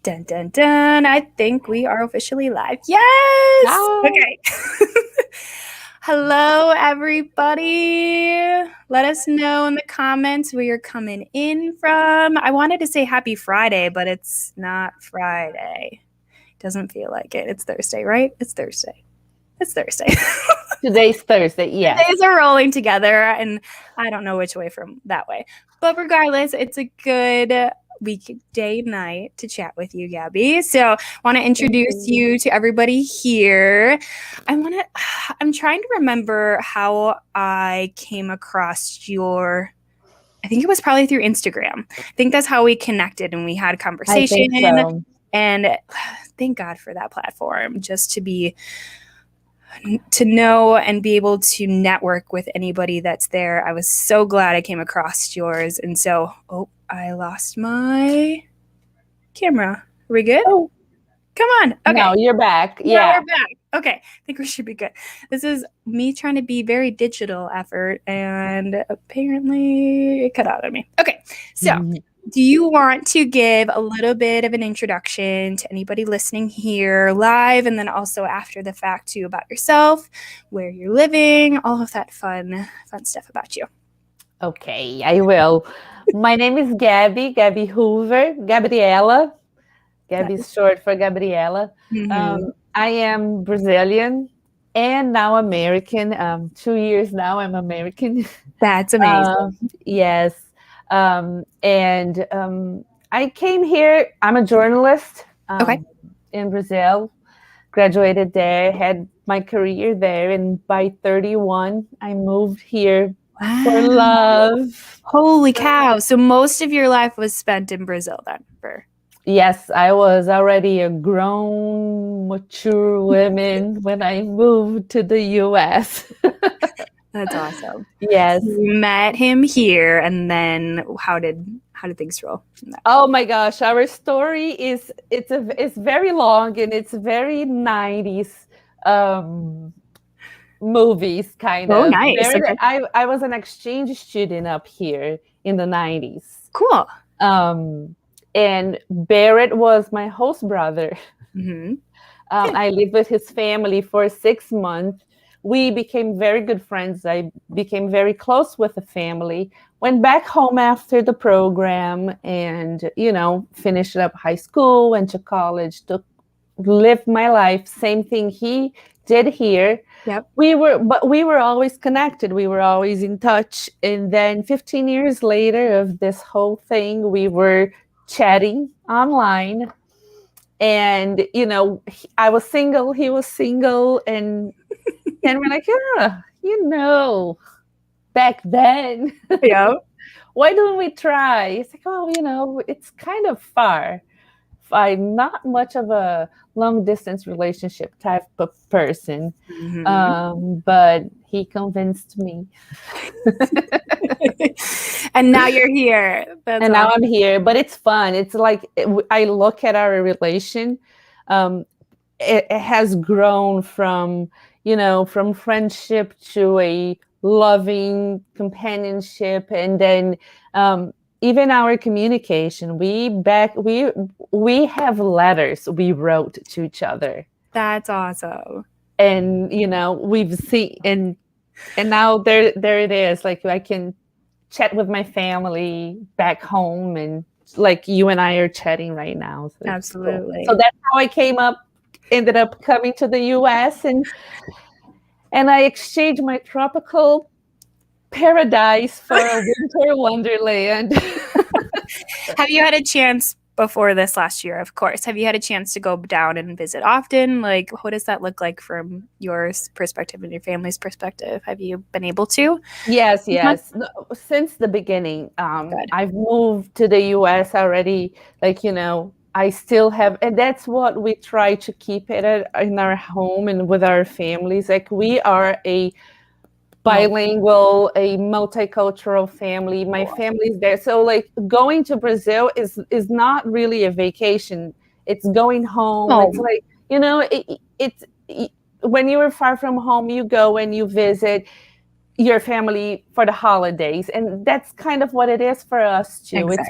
Dun, dun, dun. I think we are officially live. Yes! Hi. Okay. Hello, everybody. Let us know in the comments where you're coming in from. I wanted to say happy Friday, but it's not Friday. Doesn't feel like it. It's Thursday, right? It's Thursday. It's Thursday. Today's Thursday, yes. The days are rolling together, and I don't know which way from that way. But regardless, it's a good weekday night to chat with you, Gabi. So I want to introduce you to everybody here. I'm trying to remember how I came across I think it was probably through Instagram. I think that's how we connected and we had a conversation. I think so. And thank God for that platform, just to know and be able to network with anybody that's there. I was so glad I came across yours. And so, I lost my camera. Are we good? Oh. Come on. Okay. No, you're back. Yeah, we're back. Okay. I think we should be good. This is me trying to be very digital effort, and apparently it cut out on me. Okay. So do you want to give a little bit of an introduction to anybody listening here live, and then also after the fact too, about yourself, where you're living, all of that fun stuff about you? Okay, I will. My name is Gabi Hoover, Gabriela. Gabi is short for Gabriela. I am Brazilian and now American. 2 years now I'm American. That's amazing. Yes. And I came here. I'm a journalist in Brazil, graduated there, had my career there. And by 31, I moved here for love. Holy cow. So most of your life was spent in Brazil then? Yes, I was already a grown, mature woman when I moved to the U.S. That's awesome. Yes. So you met him here, and then how did things roll? Oh my gosh, our story is very long and it's very 90s movies kind of. Oh, nice. Okay. I was an exchange student up here in the 90s. Cool. And Barrett was my host brother. I lived with his family for 6 months. We became very good friends. I became very close with the family. Went back home after the program and, finished up high school, went to college, lived my life. Same thing he did here. Yep. We were always connected. We were always in touch. And then 15 years later of this whole thing, we were chatting online, and I was single, he was single, and we're like, back then, why don't we try? It's like, it's kind of far. I'm not much of a long distance relationship type of person, but he convinced me. And now you're here. Now I'm here, but it's fun. It's like I look at our relation. It has grown from friendship to a loving companionship, and then even our communication. We have letters we wrote to each other. That's awesome. And we've seen, and now there it is. Like I can chat with my family back home, and like you and I are chatting right now. So absolutely. Cool. So that's how I ended up coming to the US, and I exchanged my tropical paradise for a winter wonderland. Have you had a chance before this last year, of course, have you had a chance to go down and visit often? Like, what does that look like from your perspective and your family's perspective? Have you been able to? Yes. Since the beginning, I've moved to the US already. Like, I still have, and that's what we try to keep it in our home and with our families. Like, we are a bilingual, a multicultural family. My family's there. So like going to Brazil is not really a vacation. It's going home. It's like, it's when you are far from home, you go and you visit your family for the holidays. And that's kind of what it is for us too. Exactly.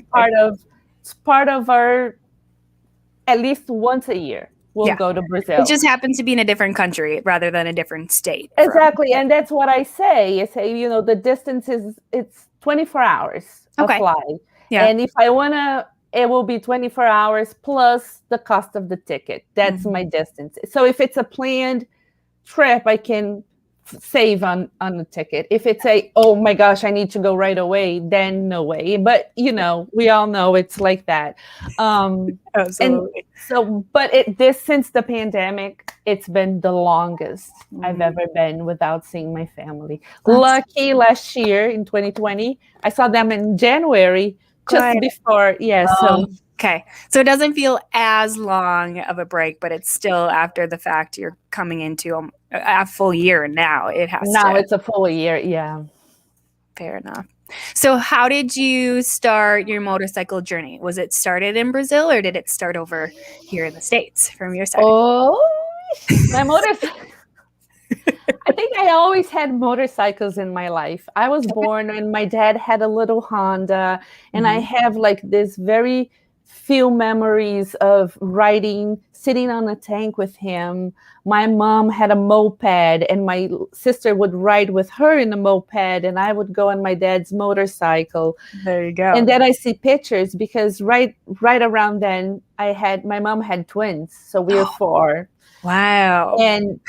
It's part of our at least once a year. We'll go to Brazil. It just happens to be in a different country rather than a different state. Exactly. And that's what I say. I say, you know, the distance it's 24 hours of flight. Yeah. And if I want to, it will be 24 hours plus the cost of the ticket. That's my distance. So if it's a planned trip, I can save on the ticket. If it's oh my gosh, I need to go right away, then no way. But you know, we all know it's like that. Absolutely. And so, but since the pandemic, it's been the longest I've ever been without seeing my family. Lucky last year in 2020, I saw them in January, just before. Yeah. So. Okay. So it doesn't feel as long of a break, but it's still after the fact you're coming into a full year now. It's a full year. Yeah. Fair enough. So how did you start your motorcycle journey? Was it started in Brazil or did it start over here in the States from your side? Oh, my motorcycle. I think I always had motorcycles in my life. I was born and my dad had a little Honda, and I have like this very few memories of riding, sitting on a tank with him. My mom had a moped and my sister would ride with her in a moped and I would go on my dad's motorcycle. There you go. And then I see pictures because right around then my mom had twins. So we were 4. Wow. And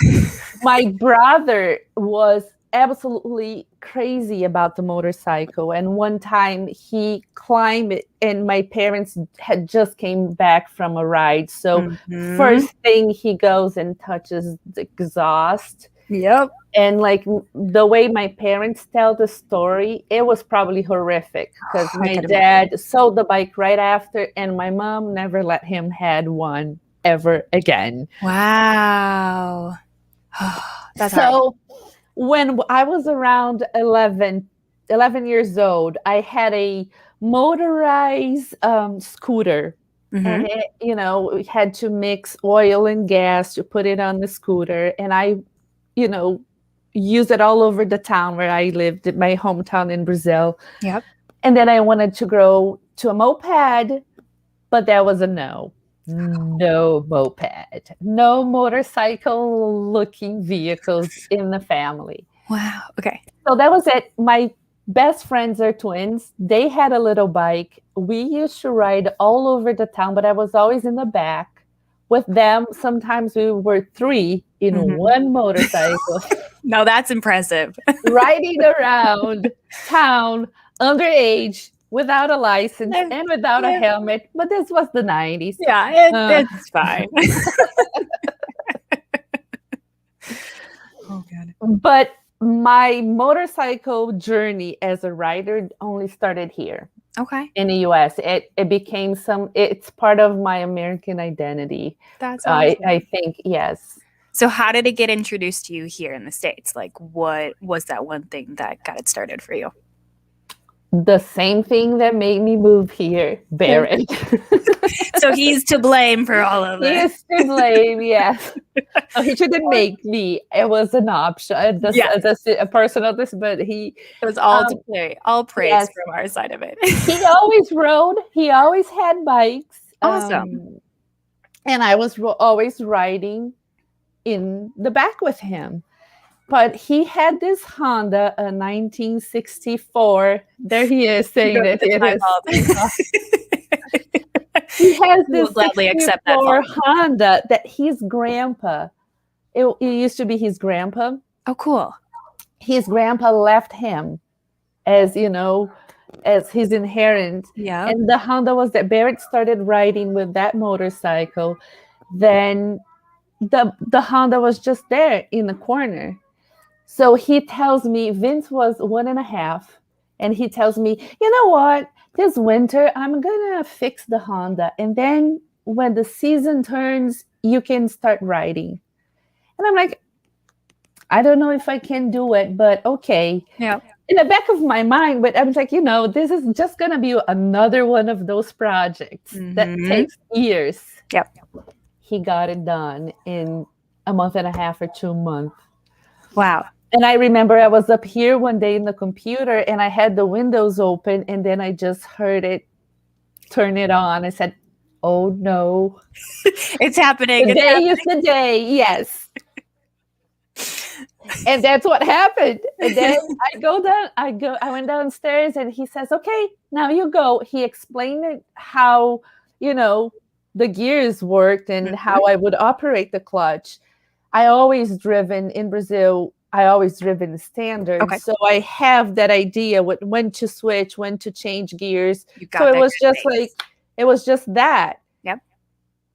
my brother was absolutely crazy about the motorcycle. And one time he climbed it and my parents had just came back from a ride. So first thing he goes and touches the exhaust. Yep. And like the way my parents tell the story, it was probably horrific because my dad sold the bike right after and my mom never let him had one ever again. Wow. That's so hard. When I was around 11 years old, I had a motorized scooter. And it, you know, we had to mix oil and gas to put it on the scooter. And I, you know, used it all over the town where I lived, in my hometown in Brazil. Yep. And then I wanted to grow to a moped, but that was a no. No moped, no motorcycle looking vehicles in the family. Wow. Okay. So that was it. My best friends are twins. They had a little bike. We used to ride all over the town, but I was always in the back with them. Sometimes we were 3 in one motorcycle. No, that's impressive. Riding around town, underage, without a license and without a helmet, but this was the 90s. Yeah, it's fine. Oh, God. But my motorcycle journey as a rider only started here. Okay. In the US. It became it's part of my American identity. That's awesome. I think, yes. So how did it get introduced to you here in the States? Like, what was that one thing that got it started for you? The same thing that made me move here, Barrett. So he's to blame for all of it. He's to blame, yes. So he shouldn't make me. It was an option. A personal this, but it was all to play, all praise from our side of it. He always rode. He always had bikes. Awesome. And I was always riding in the back with him. But he had this Honda, a 1964. There he is saying that it is. He has this gladly accept that Honda that his grandpa, it used to be his grandpa. Oh, cool. His grandpa left him as, you know, as his inheritance. Yeah. And the Honda was that Barrett started riding with that motorcycle. Then the Honda was just there in the corner. So he tells me, Vince was 1.5, and he tells me, you know what, this winter, I'm going to fix the Honda. And then when the season turns, you can start riding. And I'm like, I don't know if I can do it, but okay. Yeah. In the back of my mind, but I was like, you know, this is just going to be another one of those projects that takes years. Yep. He got it done in 1.5 or 2 months. Wow. And I remember I was up here one day in the computer and I had the windows open and then I just heard it turn it on. I said, oh no. It's happening. Today is the day. Yes. And that's what happened. And then I went downstairs and he says, okay, now you go. He explained how, the gears worked and how I would operate the clutch. I always driven in Brazil. I always driven standard. Okay. So I have that idea when to switch, when to change gears. So it was just that. Yep.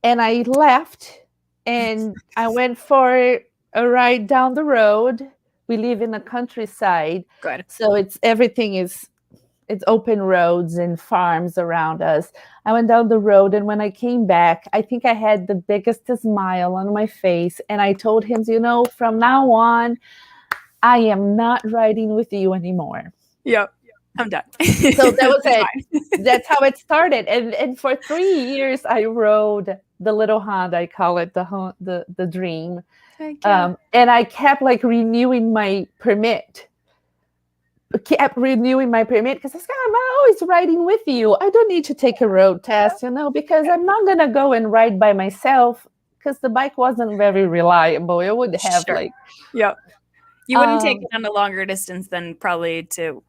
And I left and I went for a ride down the road. We live in the countryside. Good. So it's open roads and farms around us. I went down the road, and when I came back, I think I had the biggest smile on my face. And I told him, from now on, I am not riding with you anymore. Yep. I'm done. So that was it. That's how it started. And for 3 years, I rode the little Honda. I call it the Dream. And I kept renewing my permit. Because I said, I'm always riding with you. I don't need to take a road test, because I'm not going to go and ride by myself, because the bike wasn't very reliable. It would have Yep. You wouldn't take it on a longer distance than probably to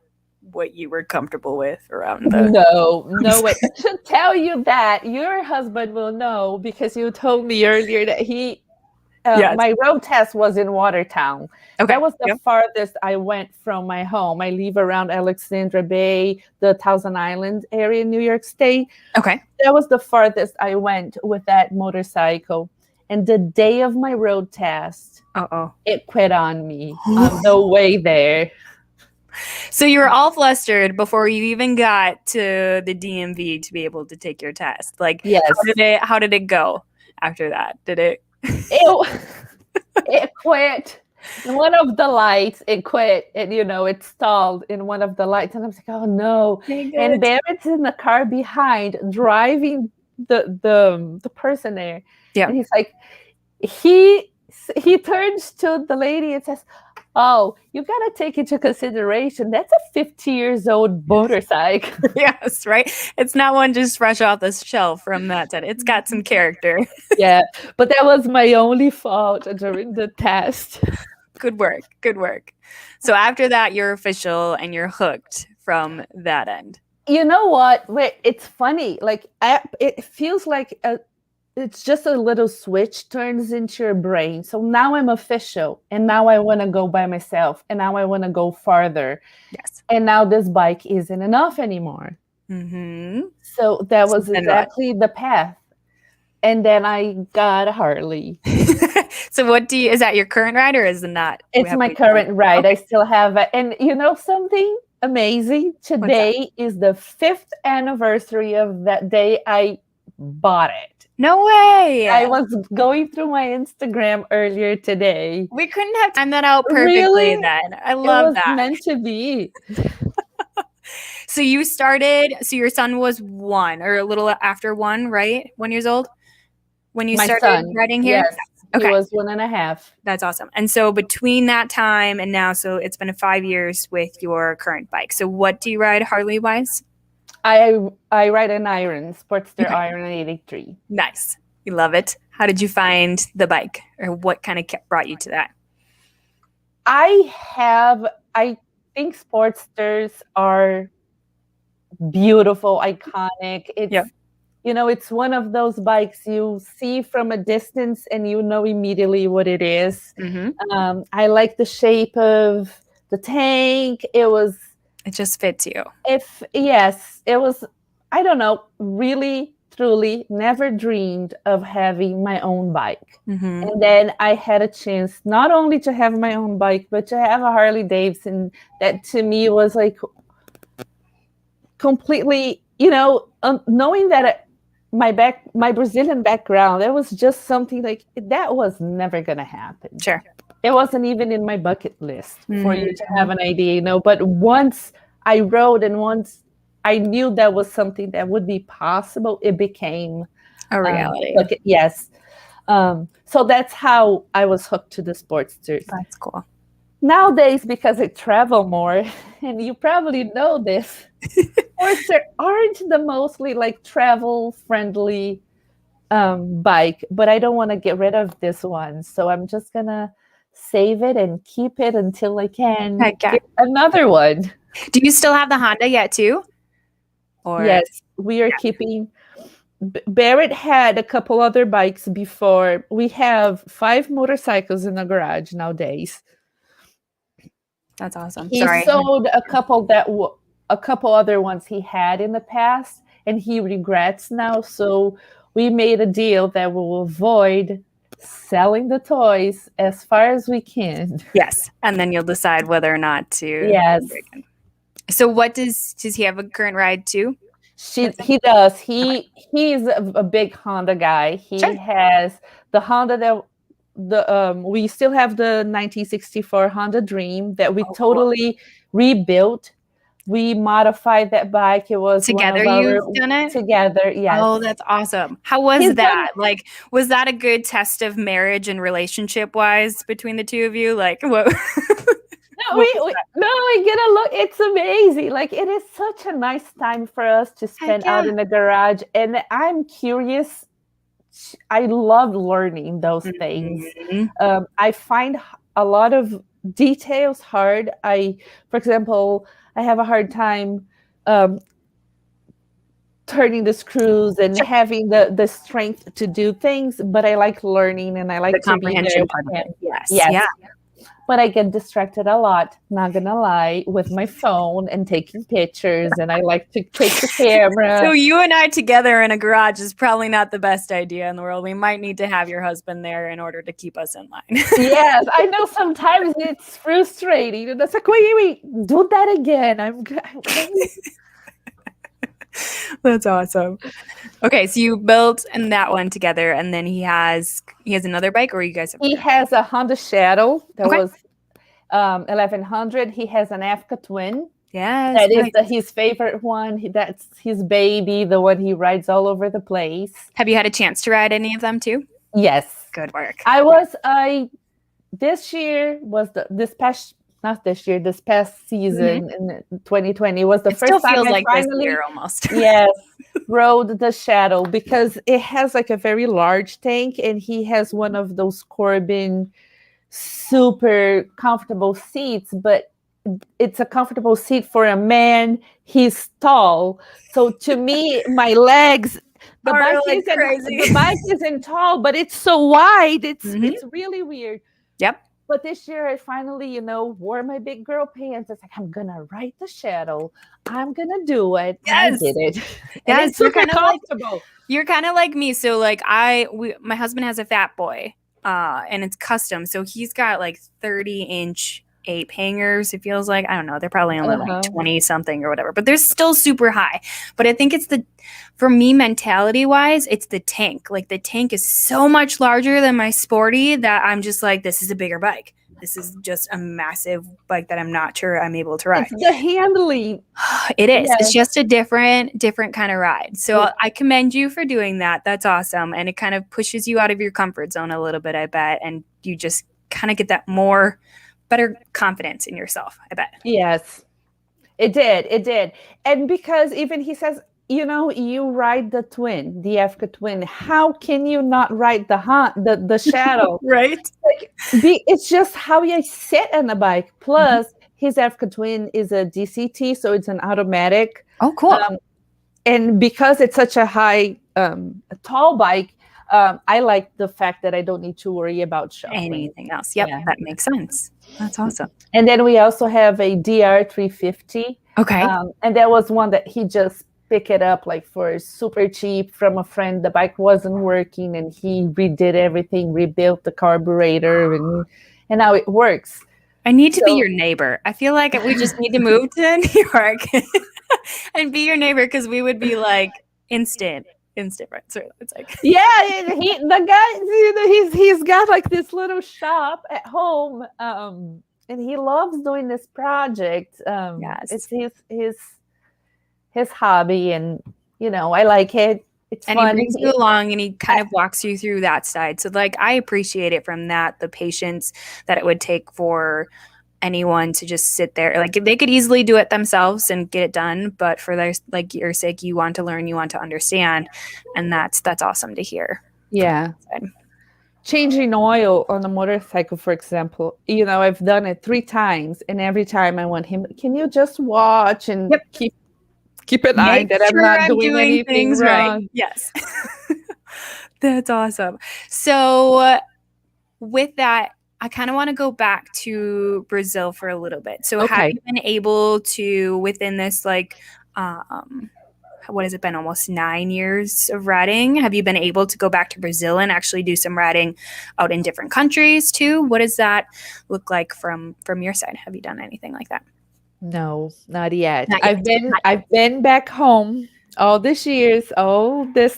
what you were comfortable with around the... No way. I should tell you that your husband will know, because you told me earlier that my road test was in Watertown. Okay. That was the farthest I went from my home. I live around Alexandra Bay, the Thousand Islands area in New York State. Okay. That was the farthest I went with that motorcycle. And the day of my road test, it quit on me on the way there. So you were all flustered before you even got to the DMV to be able to take your test. Yes. How did it go after that? Did it? It quit in one of the lights. It quit, and it stalled in one of the lights. And I was like, "Oh no!" And Barrett's in the car behind, driving the person there. Yeah, and he's like, he turns to the lady and says, "Oh, you got to take into consideration that's a 50 years old motorcycle." Yes, right. It's not one just fresh off the shelf from that time. It's got some character. Yeah, but that was my only fault during the test. Good work. Good work. So after that, you're official and you're hooked from that end. You know what? Wait, it's funny. It feels like it's just a little switch turns into your brain. So now I'm official, and now I want to go by myself, and now I want to go farther. Yes. And now this bike isn't enough anymore. Mm-hmm. So that was exactly the path. And then I got a Harley. So is that your current ride, or is it not? It's my current ride. Okay. I still have it. And something amazing? Today is the 5th anniversary of that day I bought it. No way. I was going through my Instagram earlier today. We couldn't have timed that out perfectly then. I love that. It was meant to be. So your son was 1 or a little after 1, right? 1 year old when you started riding here? Yes. Okay. He was 1.5. That's awesome. And so between that time and now, so it's been 5 years with your current bike. So what do you ride Harley-wise? I ride an Iron, Sportster Iron 83. Nice. You love it. How did you find the bike, or what kind of brought you to that? I think Sportsters are beautiful, iconic. It's it's one of those bikes you see from a distance and you know immediately what it is. Mm-hmm. I like the shape of the tank. It just fits you. It was, I don't know, really, truly never dreamed of having my own bike. Mm-hmm. And then I had a chance not only to have my own bike, but to have a Harley Davidson that to me was completely, knowing that my Brazilian background, it was just something that was never going to happen. Sure. It wasn't even in my bucket list for you to have an idea, But once I rode and once I knew that was something that would be possible, it became a reality. Yes. So that's how I was hooked to the Sportsters. That's cool. nowadays, because I travel more, and you probably know this, Forester aren't the mostly like travel friendly bike, but I don't want to get rid of this one. So I'm just gonna save it and keep it until I can get another one. Do you still have the Honda yet too? Or yes, we are keeping. Barrett had a couple other bikes before. We have 5 motorcycles in the garage nowadays. That's awesome. He sold a couple a couple other ones he had in the past, and he regrets now. So we made a deal that we will avoid selling the toys as far as we can. Yes, and then you'll decide whether or not to. Yes. So what does he have a current ride too? He does. He's a big Honda guy. He has the Honda that we still have the 1964 Honda Dream that we totally rebuilt. We modified that bike. It was together. You've done it together. Yes. Oh, that's awesome. How was that? Like, was that a good test of marriage and relationship wise between the two of you? Like, what? No, we get a look. It's amazing. Like, it is such a nice time for us to spend out in the garage. And I'm curious. I love learning those things. I find a lot of details hard. For example, I have a hard time turning the screws and having the strength to do things, but I like learning and I like the comprehension part of it. Yes. Yeah. But I get distracted a lot, not gonna lie, with my phone and taking pictures, and I like to take the camera. So you and I together in a garage is probably not the best idea in the world. We might need to have your husband there in order to keep us in line. Yes, I know sometimes it's frustrating. And it's like, wait, do that again. That's awesome. Okay, so you built that one together, and then he has another bike, or you guys have? He has a Honda Shadow that was 1100. He has an Africa Twin. Yes, that is his favorite one. That's his baby, the one he rides all over the place. Have you had a chance to ride any of them too? Yes. Good work. This year was this past season in 2020 was the first time feels I like finally, this year almost. Yes, rode the Shadow because it has like a very large tank, and he has one of those Corbin super comfortable seats, but it's a comfortable seat for a man. He's tall, so to me, my legs. The bike isn't tall, but it's so wide. It's really weird. Yep. But this year, I finally, wore my big girl pants. It's like, I'm going to ride the Shadow. I'm going to do it. Yes. I did it. Yes. You're kind of comfortable. You're kind of like me. So like my husband has a Fat Boy and it's custom. So he's got like 30-inch ape hangers. It feels like, I don't know, they're probably only like 20 something or whatever, but they're still super high. But I think for me, mentality wise, it's the tank. Like the tank is so much larger than my Sporty that I'm just like, this is a bigger bike. This is just a massive bike that I'm not sure I'm able to ride. It's the handling. It is. Yes. It's just a different kind of ride. So I commend you for doing that. That's awesome. And it kind of pushes you out of your comfort zone a little bit, I bet. And you just kind of get that better confidence in yourself, I bet. Yes, it did. And because even he says, you ride the twin, the Africa Twin. How can you not ride the Shadow? Right. Like, it's just how you sit on the bike. Plus, his Africa Twin is a DCT, so it's an automatic. Oh, cool. And because it's such a high, tall bike, I like the fact that I don't need to worry about shuffling. Anything else. Yep, that makes sense. That's awesome. And then we also have a DR 350. Okay. And that was one that he just picked it up like for super cheap from a friend. The bike wasn't working, and he redid everything, rebuilt the carburetor, and now it works. I need to be your neighbor. I feel like we just need to move to New York and be your neighbor, because we would be like instant right? So it's like the guy, he's got like this little shop at home, and he loves doing this project. It's his hobby, and I like it. It's and fun. He brings you along, and he kind of walks you through that side. So like I appreciate it from that, the patience that it would take for anyone to just sit there. Like they could easily do it themselves and get it done, but for their, like your sake, you want to learn, you want to understand, and that's awesome to hear. Yeah. Changing oil on a motorcycle, for example, I've done it 3 times, and every time I want him, can you just watch and keep an eye that I'm not doing anything wrong? Right. Yes. That's awesome. So with that, I kind of want to go back to Brazil for a little bit. So have you been able to, within this, like, what has it been, almost 9 years of riding, have you been able to go back to Brazil and actually do some riding out in different countries too? What does that look like from your side? Have you done anything like that? No, not yet. I've been back home all this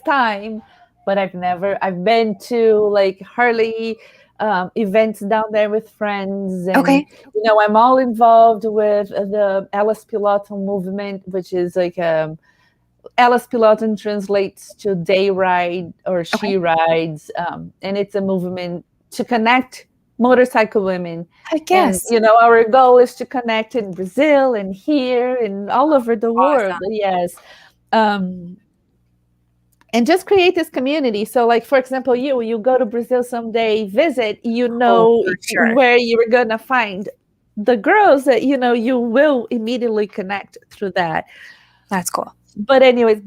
time, but I've been to like Harley events down there with friends. And, I'm all involved with the Elas Pilotam movement, which is like Elas Pilotam translates to day ride or she rides. And it's a movement to connect motorcycle women. I guess. And, our goal is to connect in Brazil and here and all over the world. Yes. And just create this community. So like, for example, you go to Brazil someday, visit, where you're going to find the girls that, you will immediately connect through that. That's cool. But anyways,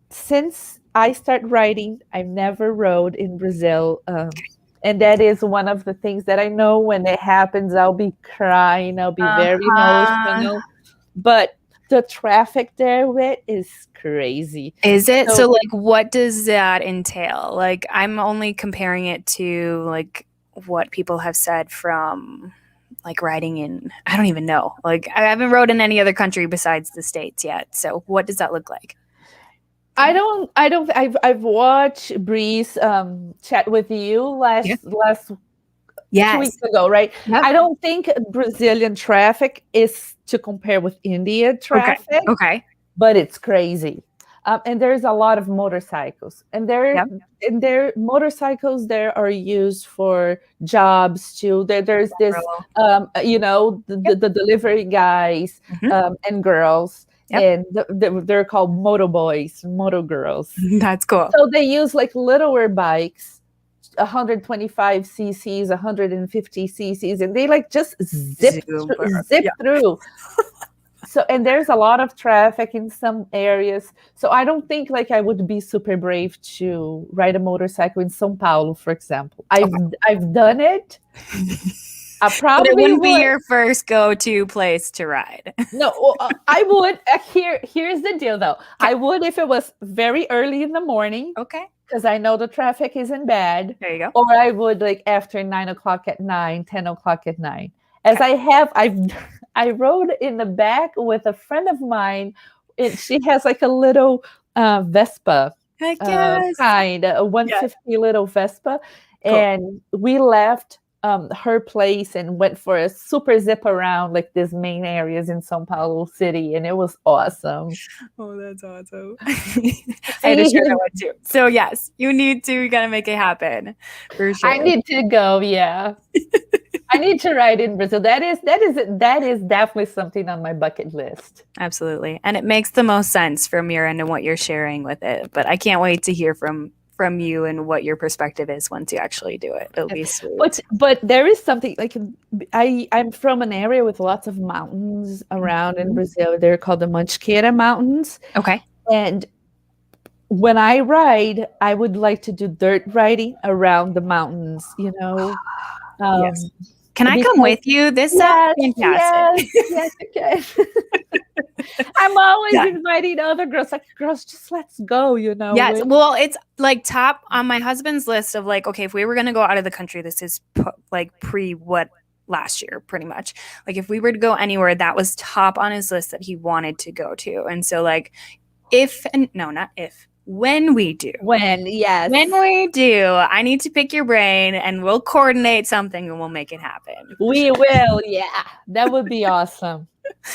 since I started riding, I've never rode in Brazil. And that is one of the things that I know when it happens, I'll be crying. I'll be very emotional. But the traffic there is crazy. Is it? So like, what does that entail? Like, I'm only comparing it to like what people have said from like riding in, I don't even know. Like, I haven't rode in any other country besides the States yet. So what does that look like? I've watched Breeze chat with you last 2 weeks ago, right? Yep. I don't think Brazilian traffic is to compare with Indian traffic. Okay. But it's crazy. And there's a lot of motorcycles, and their motorcycles there are used for jobs too. There's this, the delivery guys and girls. Yep. And they're called moto boys, moto girls. That's cool. So they use like littler bikes, 125 cc's, 150 cc's, and they like just zip through. So, and there's a lot of traffic in some areas. So I don't think like I would be super brave to ride a motorcycle in São Paulo, for example. I've done it. I probably but it wouldn't be your first go-to place to ride. No, I would. Here's the deal, though. I would if it was very early in the morning. Okay. Because I know the traffic isn't bad. There you go. Or I would like after 9 o'clock at night, 10 o'clock at night. As I rode in the back with a friend of mine. She has like a little Vespa. I guess. Kind, a 150 little Vespa. Cool. And we left her place and went for a super zip around like these main areas in São Paulo city, and it was awesome. Oh, that's awesome. I had to share that one too. So yes, you gotta make it happen for sure. I need to go. Yeah. I need to ride in Brazil. That is definitely something on my bucket list. Absolutely. And it makes the most sense from your end and what you're sharing with it. But I can't wait to hear from you and what your perspective is once you actually do it. It'll be sweet. But there is something like I'm from an area with lots of mountains around in Brazil. They're called the Mantiqueira Mountains. Okay. And when I ride, I would like to do dirt riding around the mountains, Yes. Can I come with you? This sounds fantastic. Yes, okay. I'm always inviting other girls, like, girls, just let's go, Yes. Well, it's like top on my husband's list of like, okay, if we were going to go out of the country, this is like last year, pretty much. Like if we were to go anywhere, that was top on his list that he wanted to go to. And so like when we do, I need to pick your brain and we'll coordinate something and we'll make it happen. We will. Yeah, that would be awesome.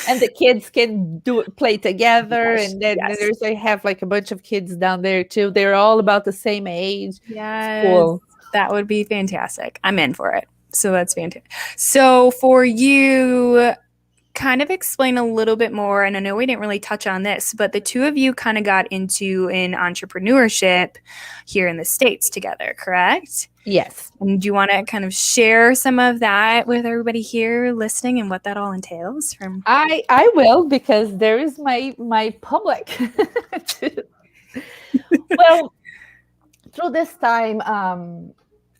And the kids can play together. And then they have like a bunch of kids down there too. They're all about the same age. Yes. Cool. That would be fantastic. I'm in for it. So that's fantastic. So for you, kind of explain a little bit more, and I know we didn't really touch on this, but the two of you kind of got into an entrepreneurship here in the States together, correct? Yes. And do you want to kind of share some of that with everybody here listening and what that all entails? I will, because there is my public. Well, through this time,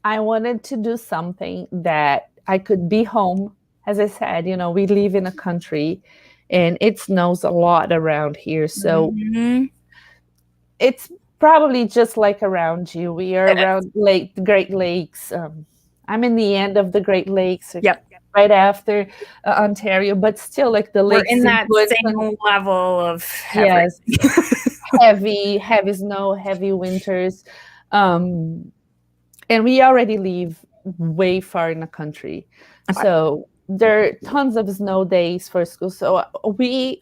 I wanted to do something that I could be home. As I said, we live in a country and it snows a lot around here. So it's probably just like around you. We are around Great Lakes. I'm in the end of the Great Lakes. Yep. Right after Ontario, but still like the lakes. We're in that same level of yes, heavy snow, heavy winters. And we already live way far in the country. Okay. So there are tons of snow days for school. So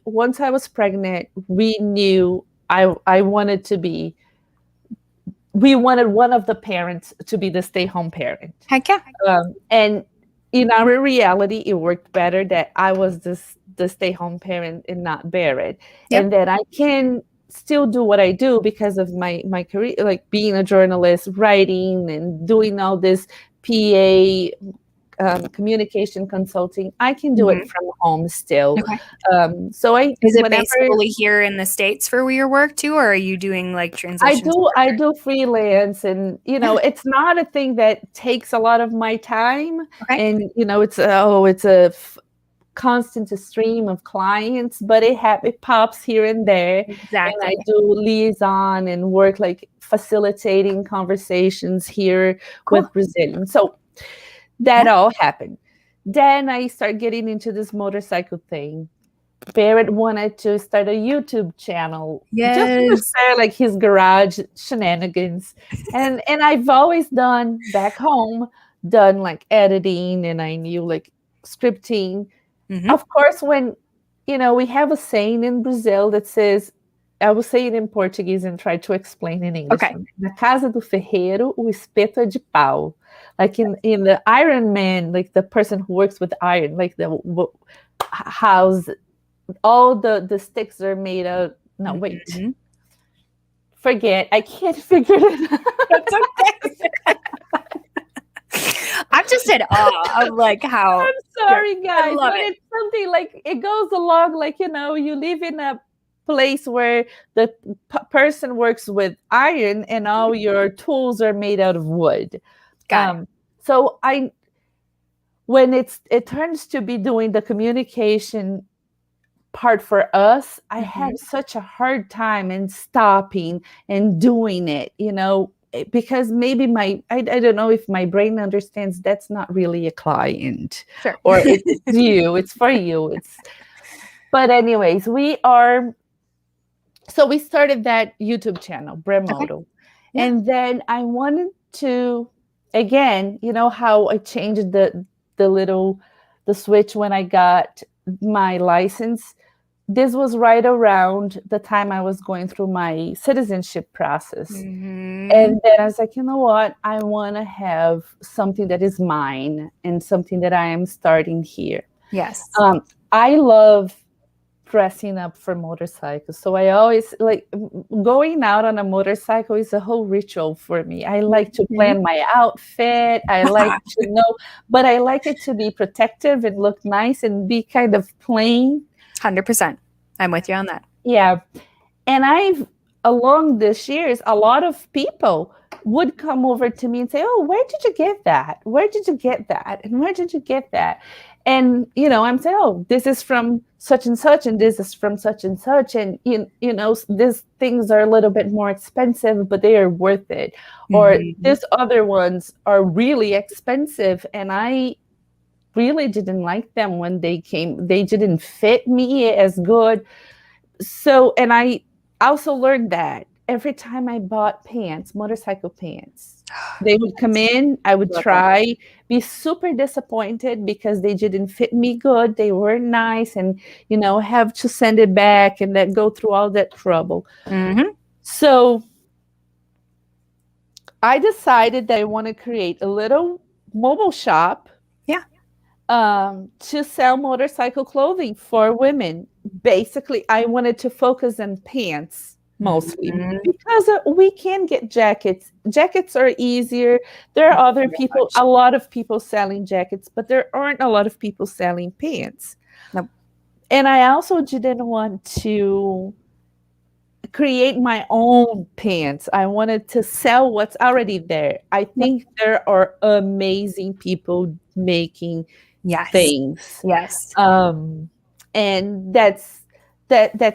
once I was pregnant, we knew I wanted to be, we wanted one of the parents to be the stay-home parent. Heck yeah. And in our reality, it worked better that I was the stay-home parent and not Barrett. Yep. And that I can still do what I do because of my career, like being a journalist, writing and doing all this PA, communication consulting. I can do it from home still. Okay. So is it basically here in the States for your work too, or are you doing like transitions? I do freelance, and it's not a thing that takes a lot of my time. Okay. And it's a constant stream of clients, but it pops here and there. Exactly. And I do liaison and work like facilitating conversations here with Brazilians. So that all happened. Then I started getting into this motorcycle thing. Barrett wanted to start a YouTube channel. Yes. Just to share like his garage shenanigans. And I've always done back home, like editing, and I knew like scripting. Mm-hmm. Of course, when, we have a saying in Brazil that says, I will say it in Portuguese and try to explain in English. Okay. Na casa do ferreiro, o espeto é de pau. Like in the Iron Man, like the person who works with iron, like the house, all the sticks are made of. No, wait. Mm-hmm. Forget. I can't figure it out. That's okay. I'm just in awe of like how. I'm sorry, guys, but it's something like it goes along like you live in a place where the person works with iron and all your tools are made out of wood. So when it turns to be doing the communication part for us, I have such a hard time in stopping and doing it, because maybe I don't know if my brain understands that's not really a client. Sure. Or it's you, it's for you. But anyways, so we started that YouTube channel, BRAMMOTO. Okay. Yeah. And then I wanted to, again, how I changed the switch when I got my license. This was right around the time I was going through my citizenship process. Mm-hmm. And then I was like, you know what? I want to have something that is mine and something that I am starting here. Yes. I love dressing up for motorcycles. So I always like going out on a motorcycle is a whole ritual for me. I like to plan my outfit. I like to but I like it to be protective and look nice and be kind of plain. 100%. I'm with you on that. Yeah. And along this years, a lot of people would come over to me and say, oh, where did you get that? Where did you get that? And where did you get that? And, I'm saying, oh, this is from such and such, and this is from such and such. And, these things are a little bit more expensive, but they are worth it. Mm-hmm. Or these other ones are really expensive. And I really didn't like them when they came. They didn't fit me as good. So, and I also learned that every time I bought pants, motorcycle pants, they would come in, I would try, be super disappointed because they didn't fit me good. They weren't nice, and, have to send it back and then go through all that trouble. Mm-hmm. So I decided that I want to create a little mobile shop to sell motorcycle clothing for women. Basically, I wanted to focus on pants mostly because we can get jackets. Jackets are easier. There are other people, a lot of people selling jackets, but there aren't a lot of people selling pants. Nope. And I also didn't want to create my own pants. I wanted to sell what's already there. I think there are amazing people making things. Yes. And that's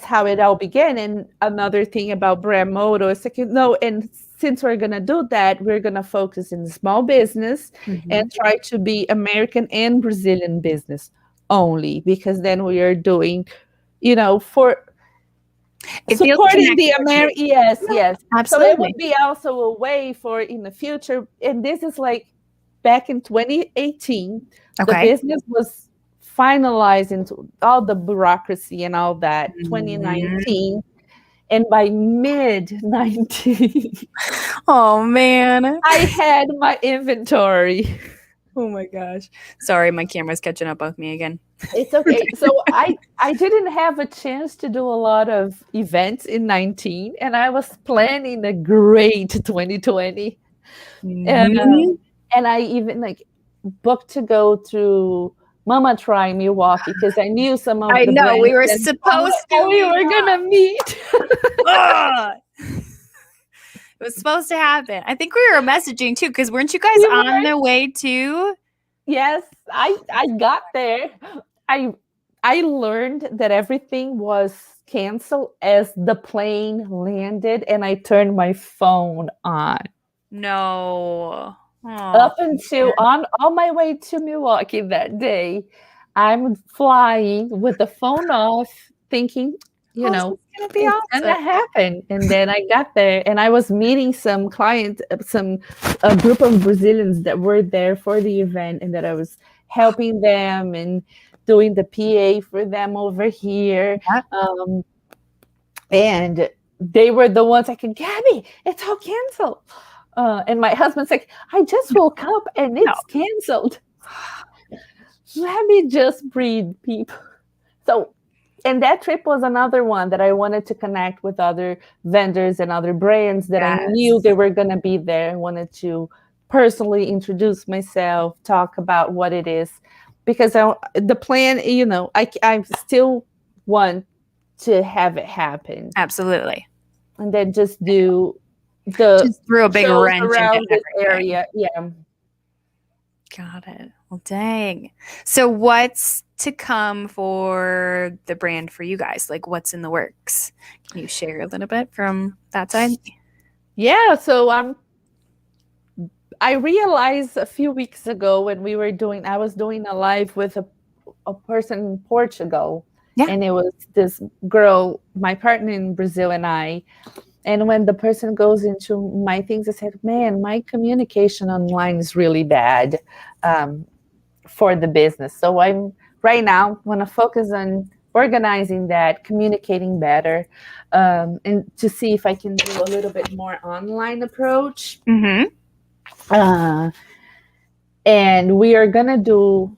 how it all began. And another thing about BRAMMOTO is like, no, and since we're gonna do that, we're gonna focus in small business and try to be American and Brazilian business only, because then we are doing, for supporting the American. Yes. Absolutely. So it would be also a way for in the future. And this is like back in 2018, the business was finalized into all the bureaucracy and all that. 2019. And by mid-19, oh man, I had my inventory. Oh my gosh. Sorry, my camera's catching up with me again. It's okay. So I didn't have a chance to do a lot of events in 19, and I was planning a great 2020. And I even booked to go to Mama Try Milwaukee because I knew some of the brands. We were supposed to. We were gonna meet. It was supposed to happen. I think we were messaging too, because weren't you guys on the way too? Yes, I got there. I learned that everything was canceled as the plane landed, and I turned my phone on. No. Up until on my way to Milwaukee that day, I'm flying with the phone off, thinking, it's gonna happen. And then I got there, and I was meeting some clients, a group of Brazilians that were there for the event, and that I was helping them and doing the PA for them over here. And they were the ones like, Gabi, it's all canceled. And my husband's like, I just woke up and it's canceled. Let me just breathe, people. So, and that trip was another one that I wanted to connect with other vendors and other brands that I knew they were going to be there. I wanted to personally introduce myself, talk about what it is, because the plan, I still want to have it happen. Absolutely. And then just do just threw a big wrench around this area. Yeah. Got it. Well, dang. So what's to come for the brand for you guys? Like, what's in the works? Can you share a little bit from that side? Yeah. So I realized a few weeks ago when I was doing a live with a person in Portugal. Yeah. And it was this girl, my partner in Brazil, and I. And when the person goes into my things, I said, man, my communication online is really bad for the business. So I'm right now want to focus on organizing that, communicating better, and to see if I can do a little bit more online approach. And we are going to do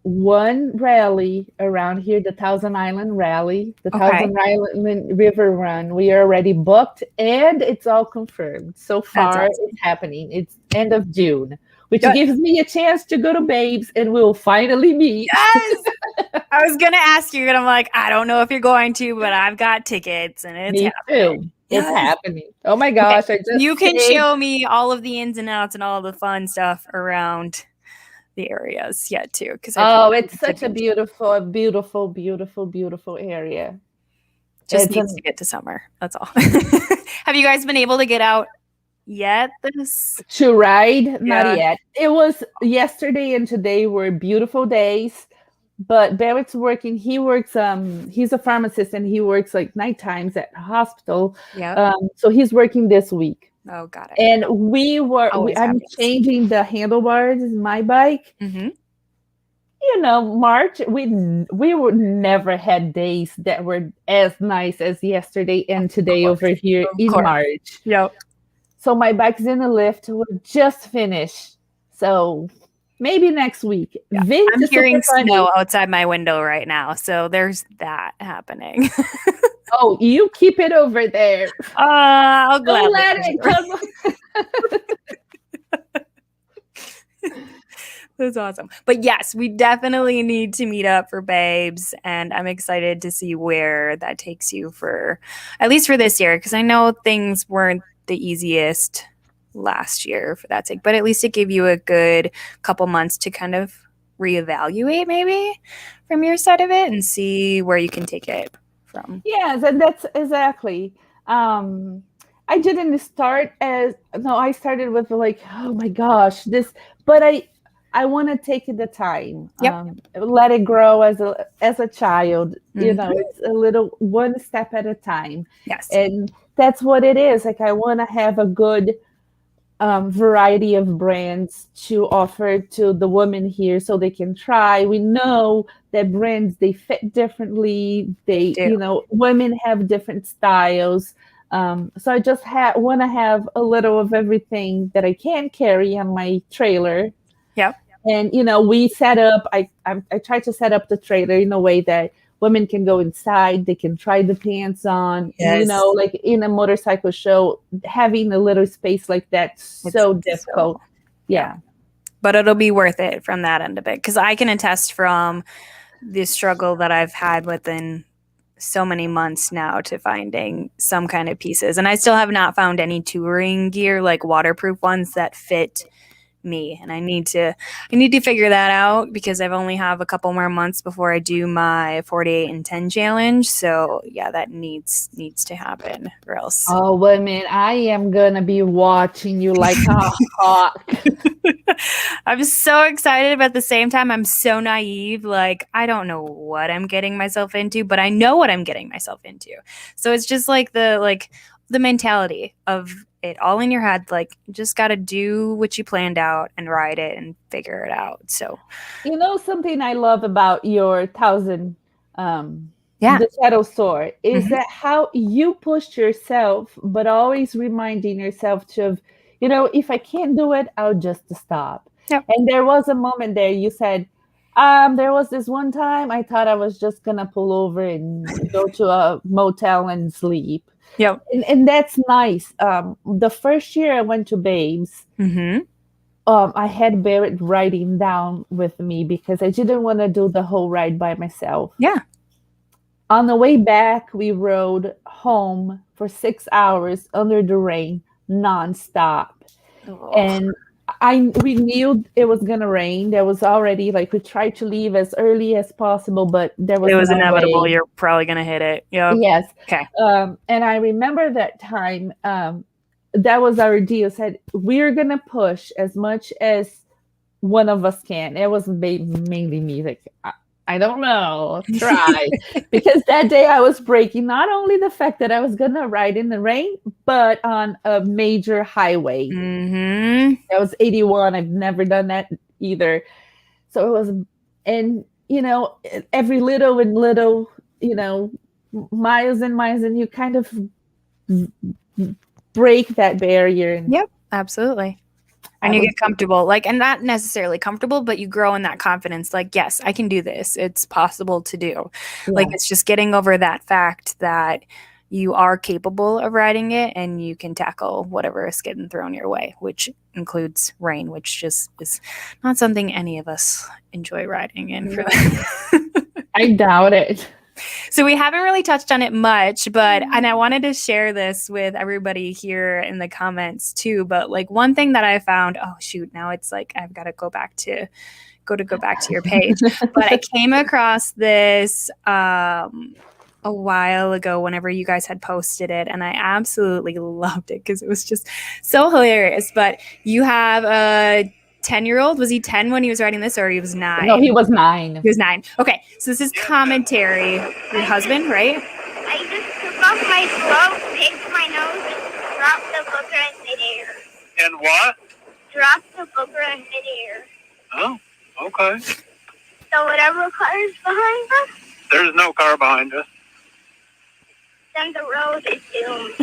one rally around here, the Thousand Island Rally, the Thousand Island River Run. We are already booked, and it's all confirmed. So far, it's happening. It's end of June, which gives me a chance to go to Babes, and we'll finally meet. Yes! I was going to ask you, and I'm like, I don't know if you're going to, but I've got tickets, and it's happening. Too. It's happening. Oh my gosh. You can show me all of the ins and outs and all of the fun stuff around the areas yet too, because it's such a beautiful area. Just needs to get to summer. That's all. Have you guys been able to get out yet? To ride? Not yet. It was yesterday and today were beautiful days, but Barrett's working. He works. He's a pharmacist and he works like night times at the hospital. Yeah. So he's working this week. Oh, got it. And I'm changing the handlebars in my bike. March, we would never had days that were as nice as yesterday and today over here in March. Yep. So my bike's in the lift. We're just finished. So maybe next week. Yeah. Vince I'm is hearing super funny. snow outside my window right now, so there's that happening. Oh, you keep it over there. I'll Don't gladly let it come. That's awesome. But yes, we definitely need to meet up for Babes, and I'm excited to see where that takes you for, at least for this year, because I know things weren't the easiest last year for that sake, but at least it gave you a good couple months to kind of reevaluate maybe from your side of it and see where you can take it from. Yes, and that's exactly. I didn't start as no, I started with like, oh my gosh, this, but I want to take the time, Yep. let it grow as a child. You know, Mhm. it's a little one step at a time, Yes. and that's what it is. Like I want to have a good variety of brands to offer to the women here so they can try. We know that brands, they fit differently. They, Do. you know, women have different styles. So I just want to have a little of everything that I can carry on my trailer. Yep. And you know, we set up. I try to set up the trailer in a way that women can go inside, they can try the pants on. Yes. You know, like in a motorcycle show, having a little space like that's so difficult. Yeah. But it'll be worth it from that end of it, because I can attest from the struggle that I've had within so many months now to finding some kind of pieces, and I still have not found any touring gear, like waterproof ones that fit me, and I need to figure that out, because I've only have a couple more months before I do my 48 and 10 challenge. So yeah, that needs to happen, or else. Oh women, I am gonna be watching you like a hawk. I'm so excited, but at the same time I'm so naive. Like, I don't know what I'm getting myself into, but I know what I'm getting myself into. So it's just like the mentality of it all in your head. Like, you just got to do what you planned out and ride it and figure it out. So, You know, something I love about your yeah, the Shadow Sword is Mhm. that how you pushed yourself, but always reminding yourself to, you know, if I can't do it, I'll just stop. Yep. And there was a moment there you said, there was this one time I thought I was just gonna pull over and go to a motel and sleep. Yep. And that's nice. The first year I went to Babes, Mm-hmm. I had Barrett riding down with me because I didn't want to do the whole ride by myself. Yeah. On the way back, we rode home for 6 hours under the rain, nonstop. Oh. And we knew it was gonna rain. There was already like we tried to leave as early as possible, but there was It was no inevitable. way. You're probably gonna hit it. Yep. Yes. Okay. And I remember that time. That was our deal. Said we're gonna push as much as one of us can. It was mainly me. Like I don't know, try because that day I was breaking not only the fact that I was gonna ride in the rain, but on a major highway. Mm-hmm. That was 81. I've never done that either. So it was, and you know, every little and little, you know, miles and miles, and you kind of break that barrier. And Yep. Absolutely. And you get comfortable, like, and not necessarily comfortable, but you grow in that confidence. Like, yes, I can do this. It's possible to do. Yeah. Like, it's just getting over that fact that you are capable of riding it and you can tackle whatever is getting thrown your way, which includes rain, which just is not something any of us enjoy riding in. For I doubt it. So we haven't really touched on it much, and I wanted to share this with everybody here in the comments too. But like one thing that I found, oh shoot, now it's like I've got to go back to your page. But I came across this a while ago whenever you guys had posted it, and I absolutely loved it because it was just so hilarious. But you have a 10-year-old. Was he 10 when he was writing this, or he was 9? No, he was 9. He was 9. Okay, so this is commentary. Your husband, right? I just took off my glove, picked my nose, and dropped the booger in midair. And what? Dropped the booger in midair. Oh, okay. So whatever car is behind us? There's no car behind us. Then the road is doomed.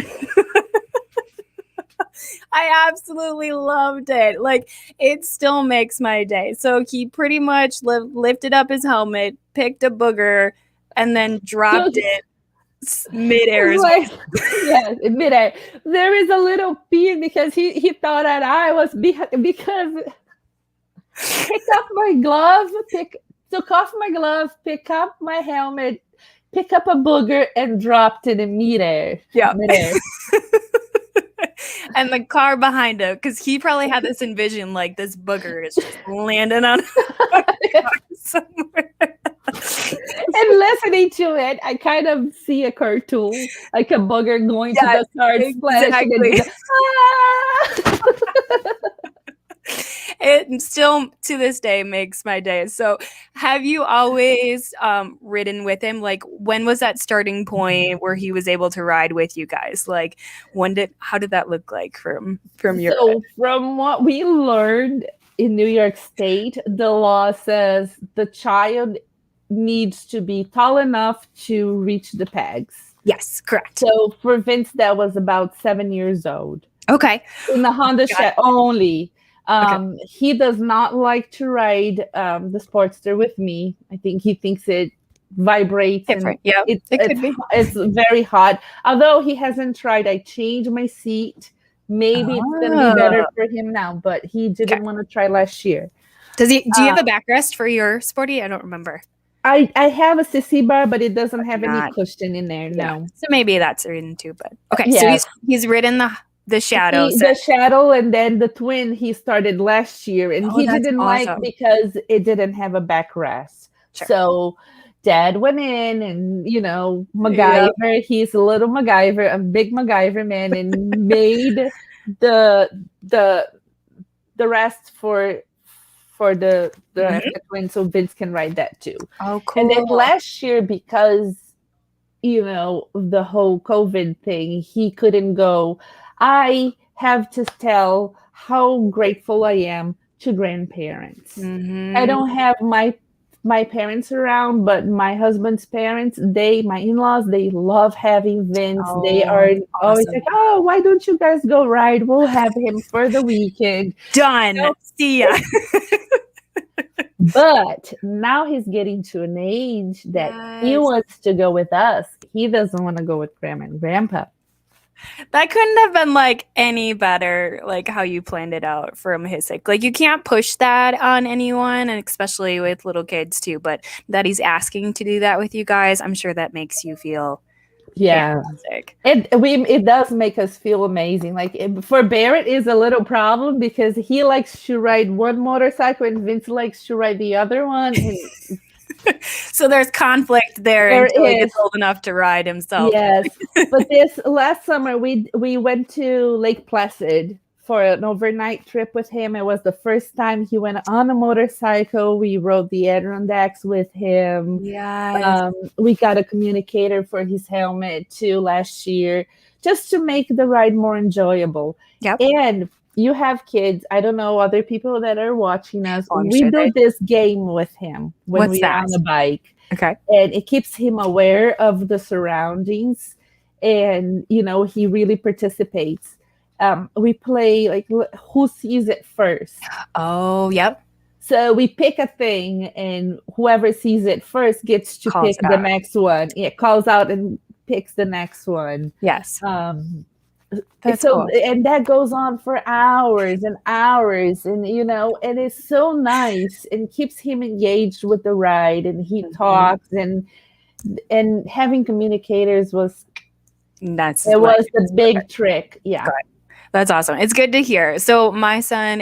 I absolutely loved it. Like, it still makes my day. So he pretty much lifted up his helmet, picked a booger, and then dropped it midair. Like, yes, in midair. There is a little pin because he thought that I was because picked up my glove, took off my glove, pick up my helmet, pick up a booger, and dropped it in midair. Yeah. Midair. And the car behind him, because he probably had this envision like this booger is just landing on somewhere. And listening to it, I kind of see a cartoon, like a booger going to the car, exactly. It still to this day makes my day. So have you always ridden with him? Like, when was that starting point where he was able to ride with you guys? Like, how did that look like from your So from what we learned in New York State, the law says the child needs to be tall enough to reach the pegs. Yes, correct. So for Vince, that was about 7 years old. Okay. In the Honda shed only. He does not like to ride the Sportster with me. I think he thinks it vibrates. Different. Yeah, it could be. It's very hot. Although he hasn't tried, I changed my seat. Maybe it's going to be better for him now, but he didn't want to try last year. Do you have a backrest for your Sporty? I don't remember. I have a sissy bar, but it doesn't have any cushion in there. No. So maybe that's a reason too. But okay, so he's ridden the Shadow. The Shadow, and then the Twin he started last year, and he didn't like because it didn't have a backrest. Sure. So Dad went in and, MacGyver, he's a little MacGyver, a big MacGyver man, and made the rest for the Twin, so Vince can ride that too. Oh, cool. And then last year, because the whole COVID thing, he couldn't go. I have to tell how grateful I am to grandparents. Mm-hmm. I don't have my parents around, but my husband's parents, my in-laws, they love having Vince. They are always like, oh, why don't you guys go ride? We'll have him for the weekend. Done. See ya. But now he's getting to an age that he wants to go with us. He doesn't want to go with Grandma and Grandpa. That couldn't have been like any better, like how you planned it out from his sake. Like, you can't push that on anyone, and especially with little kids too. But that he's asking to do that with you guys, I'm sure that makes you feel fantastic. It does make us feel amazing. Like, for Barrett is a little problem because he likes to ride one motorcycle and Vince likes to ride the other one. And so there's conflict there until he gets old enough to ride himself. Yes. But this last summer we went to Lake Placid for an overnight trip with him. It was the first time he went on a motorcycle. We rode the Adirondacks with him. Yes. We got a communicator for his helmet too last year, just to make the ride more enjoyable. Yep. And you have kids. I don't know other people that are watching us. We do this game with him when we're on the bike. Okay. And it keeps him aware of the surroundings. And, he really participates. We play like who sees it first. Oh, yep. So we pick a thing and whoever sees it first gets to pick the next one. It calls out and picks the next one. Yes. That's cool. And that goes on for hours and hours, and and it's so nice and keeps him engaged with the ride, and he talks and having communicators was the big trick. Yeah. Good. That's awesome. It's good to hear. So my son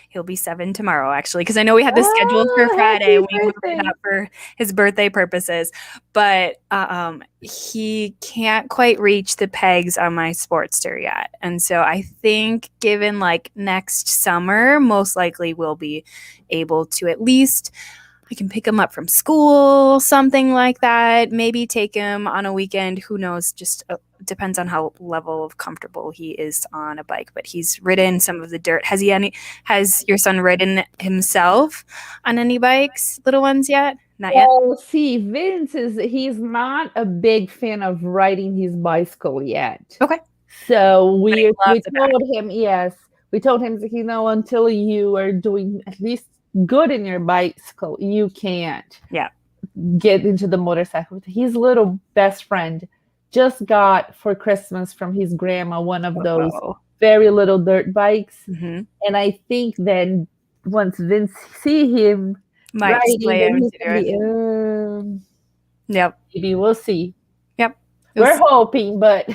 he'll be 7 tomorrow, actually, because I know we had this scheduled for Friday. We moved it up for his birthday purposes, but he can't quite reach the pegs on my Sportster yet. And so I think given like next summer, most likely we'll be able to at least, I can pick him up from school, something like that. Maybe take him on a weekend. Who knows? Just depends on how level of comfortable he is on a bike. But he's ridden some of the dirt. Has your son ridden himself on any bikes, little ones, yet? Not yet. Oh, see, Vince he's not a big fan of riding his bicycle yet. Okay. So we loves it back. told him, yes, we told him, until you are doing at least good in your bicycle, you can't get into the motorcycle. His little best friend just got for Christmas from his grandma one of those very little dirt bikes. And I think then once Vince see him riding, then he's gonna be, maybe we'll see. We're hoping, but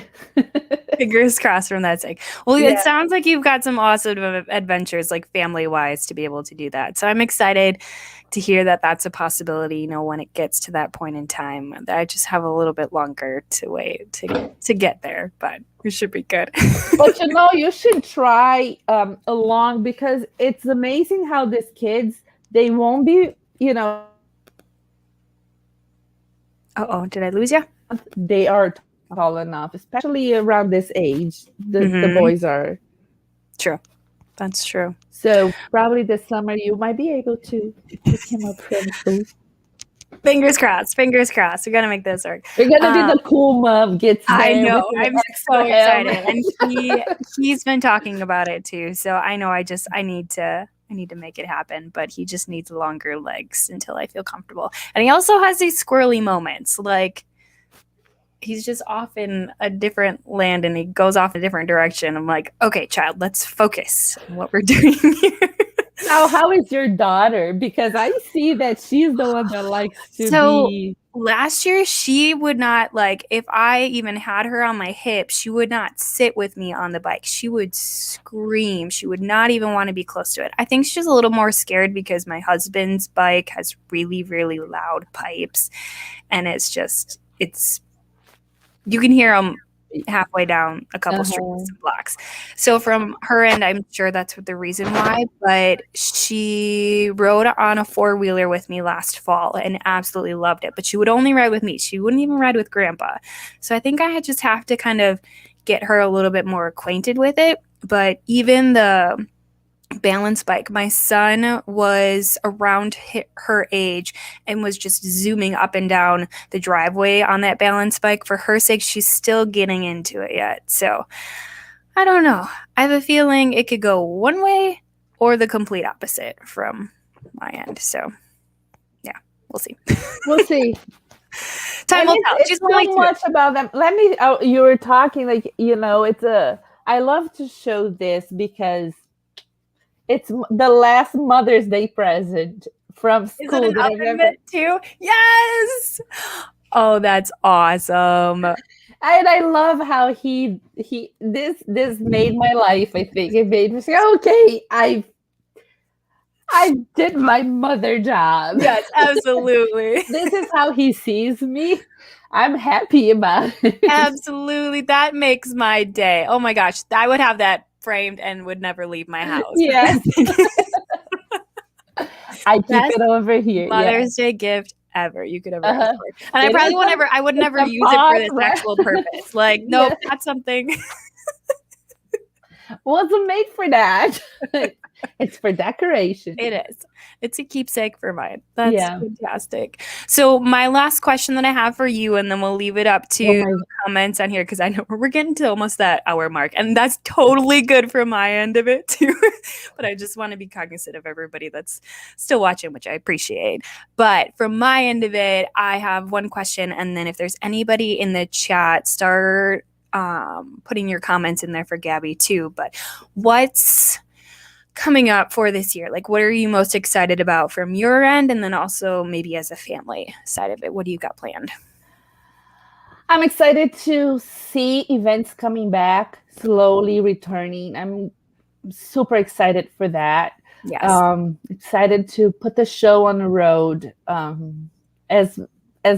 fingers crossed from that sake. Well, it sounds like you've got some awesome adventures, like family-wise, to be able to do that. So I'm excited to hear that that's a possibility, when it gets to that point in time. I just have a little bit longer to wait to get there, but it should be good. But you should try along, because it's amazing how these kids, they won't be, did I lose you? They are tall enough, especially around this age. The boys are. True. That's true. So probably this summer you might be able to pick him up from school. Fingers crossed. Fingers crossed. We got to make this work. We're gonna be the cool mom gets there. I know. I'm so excited, and he's been talking about it too. So I know. I need to make it happen, but he just needs longer legs until I feel comfortable. And he also has these squirrely moments, like he's just off in a different land and he goes off in a different direction. I'm like, okay, child, let's focus on what we're doing here. Now, how is your daughter? Because I see that she's the one that likes to be. Last year, she would not, if I even had her on my hip, she would not sit with me on the bike. She would scream. She would not even want to be close to it. I think she's a little more scared because my husband's bike has really, really loud pipes. And you can hear them halfway down a couple streets and blocks. So from her end, I'm sure that's the reason why. But she rode on a 4-wheeler with me last fall and absolutely loved it. But she would only ride with me. She wouldn't even ride with Grandpa. So I think I just have to kind of get her a little bit more acquainted with it. But even the balance bike, my son was around her age and was just zooming up and down the driveway on that balance bike. For her sake, she's still getting into it yet. So I don't know. I have a feeling it could go one way or the complete opposite from my end. So yeah, we'll see. We'll see. Time will tell. She's so much about them. You were talking I love to show this because it's the last Mother's Day present from school. Is it an oven too? Yes. Oh, that's awesome. And I love how this made my life. I think it made me say, okay, I did my mother job. Yes, absolutely. This is how he sees me. I'm happy about it. Absolutely. That makes my day. Oh my gosh. I would have that framed and would never leave my house. Yes. I keep it over here. Mother's Day gift ever you could ever ask for. And I probably would never use it for this actual purpose. Nope, that's something. Wasn't made for that. It's for decoration. It is. It's a keepsake for mine. That's fantastic. So my last question that I have for you, and then we'll leave it up to comments on here, because I know we're getting to almost that hour mark, and that's totally good from my end of it too. But I just want to be cognizant of everybody that's still watching, which I appreciate. But from my end of it, I have one question, and then if there's anybody in the chat, start putting your comments in there for Gabi too. But what's coming up for this year? What are you most excited about from your end, and then also maybe as a family side of it? What do you got planned? I'm excited to see events coming back, slowly returning. I'm super excited for that. Yes. Excited to put the show on the road as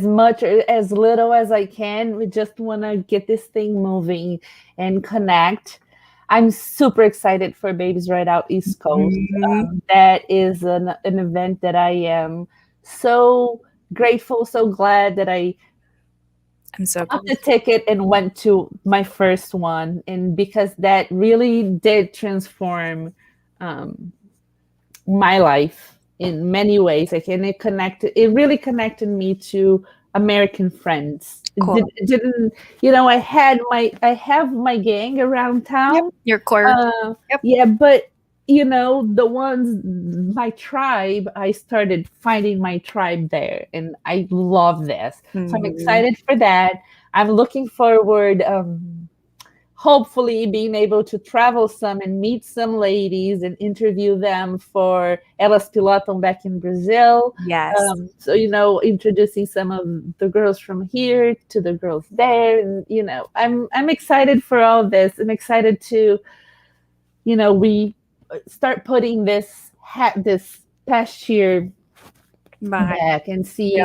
much or as little as I can. We just want to get this thing moving and connect. I'm super excited for Babies Ride Out East Coast. That is an event that I am so grateful, so glad that I'm so got the ticket and went to my first one. And because that really did transform my life in many ways. It really connected me to American friends. Cool. Didn't I have my gang around town. Yep. Your core. Yep. Yeah, but the ones, my tribe, I started finding my tribe there, and I love this. So I'm excited for that. I'm looking forward, hopefully being able to travel some and meet some ladies and interview them for Elas Pilotam back in Brazil. Yes. So, introducing some of the girls from here to the girls there. And, I'm excited for all this. I'm excited to, we start putting this past year back and see,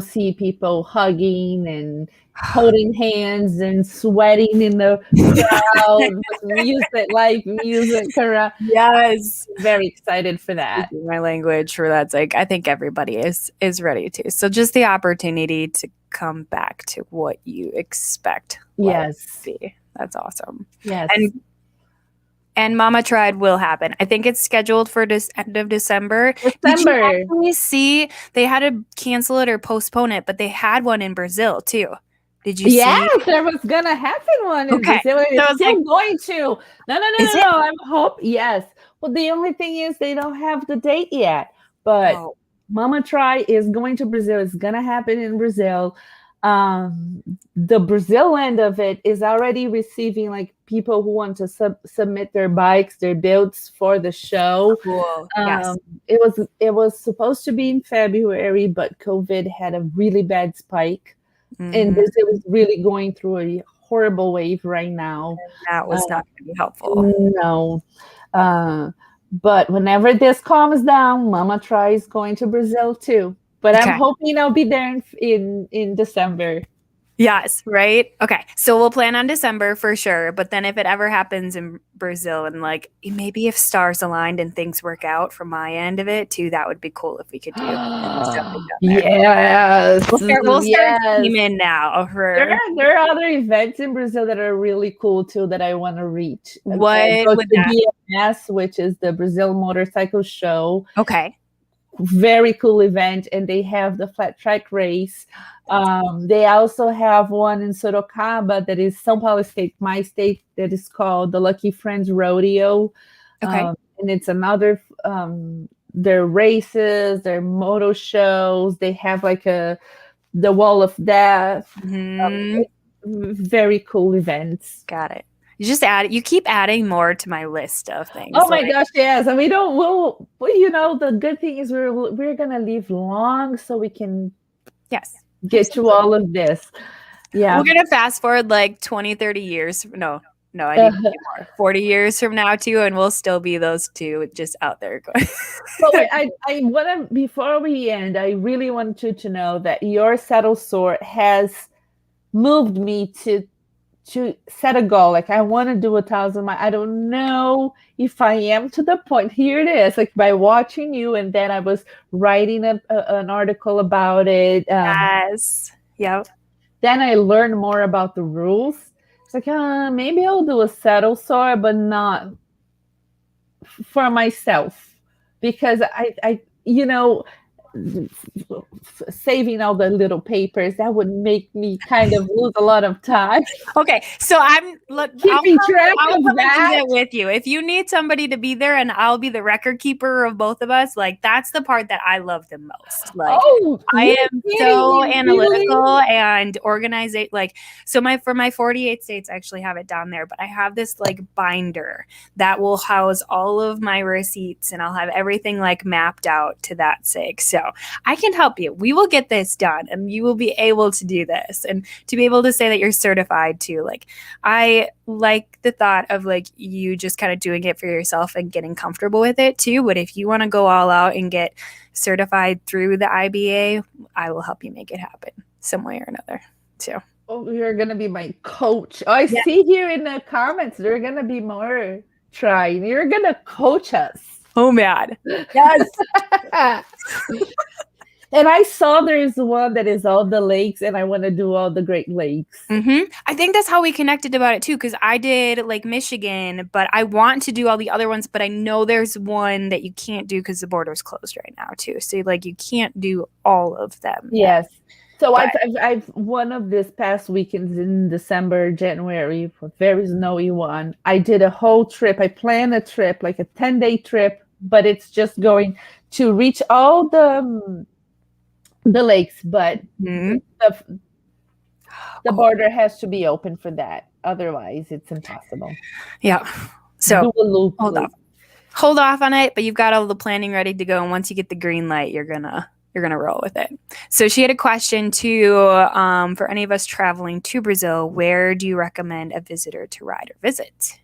see people hugging and holding hands and sweating in the crowd with live music around. Yes. Very excited for that. My language for that's like, I think everybody is ready to. So just the opportunity to come back to what you expect. Yes. That's awesome. Yes. And Mama Tried will happen. I think it's scheduled for this end of December. Did you actually see they had to cancel it or postpone it, but they had one in Brazil too. Did you see? Yes, there was gonna happen one in Brazil. It's still going to. No. I hope. Yes. Well, the only thing is they don't have the date yet. But Mama Try is going to Brazil. It's gonna happen in Brazil. The Brazil end of it is already receiving like people who want to submit their bikes, their builds for the show. Cool. Yes. It was supposed to be in February, but COVID had a really bad spike. And Brazil is really going through a horrible wave right now. That was not going to be helpful. No. But whenever this calms down, Mama tries going to Brazil too. But I'm hoping I'll be there in December. Yes, right? Okay. So we'll plan on December for sure. But then if it ever happens in Brazil and like maybe if stars aligned and things work out from my end of it too, that would be cool if we could do something down there. Yes. We'll start scheming now. There are other events in Brazil that are really cool too that I want to reach. What would that? BMS, which is the Brazil Motorcycle Show. Okay. Very cool event, and they have the flat track race. They also have one in Sorocaba that is São Paulo state, my state, that is called the Lucky Friends Rodeo. Okay. And it's another their races, their moto shows. They have like the Wall of Death. Very cool events. Got it. You keep adding more to my list of things. Oh my gosh, yes. And the good thing is we're gonna live long so we can get to all of this. Yeah. We're gonna fast forward like 20, 30 years. No, I need more. 40 years from now too, and we'll still be those two just out there going. So I wanna, before we end, I really want you to know that your saddle sore has moved me to set a goal. Like I want to do 1,000 miles. I don't know if I am to the point. Here it is, like by watching you, and then I was writing an article about it. Yes. Yep. Then I learned more about the rules. It's like, maybe I'll do a saddle sore, but not for myself, because I saving all the little papers, that would make me kind of lose a lot of time. Okay, so I'm keeping track of that with you. If you need somebody to be there and I'll be the record keeper of both of us, like that's the part that I love the most. Like I am so analytical and organized. Like so for my 48 states, I actually have it down there, but I have this like binder that will house all of my receipts and I'll have everything like mapped out to that sake. So I can help you. We will get this done and you will be able to do this. And to be able to say that you're certified too, like I like the thought of like you just kind of doing it for yourself and getting comfortable with it too. But if you want to go all out and get certified through the IBA, I will help you make it happen some way or another too. Oh, you're going to be my coach. Oh, I see here in the comments, there are going to be more trying. You're going to coach us. Oh, man. Yes. And I saw there's one that is all the lakes, and I want to do all the Great Lakes. I think that's how we connected about it, too, because I did Lake Michigan, but I want to do all the other ones, but I know there's one that you can't do because the border is closed right now, too. So, like, you can't do all of them. Yes. So I've one of this past weekends in December, January, a very snowy one. I did a whole trip. I planned a trip, like a 10-day trip, but it's just going to reach all the lakes, but Mhm. the border has to be open for that. Otherwise, it's impossible. Yeah. So Do a loop. hold off on it, but you've got all the planning ready to go. And once you get the green light, you're gonna roll with it. So she had a question too, for any of us traveling to Brazil, where do you recommend a visitor to ride or visit?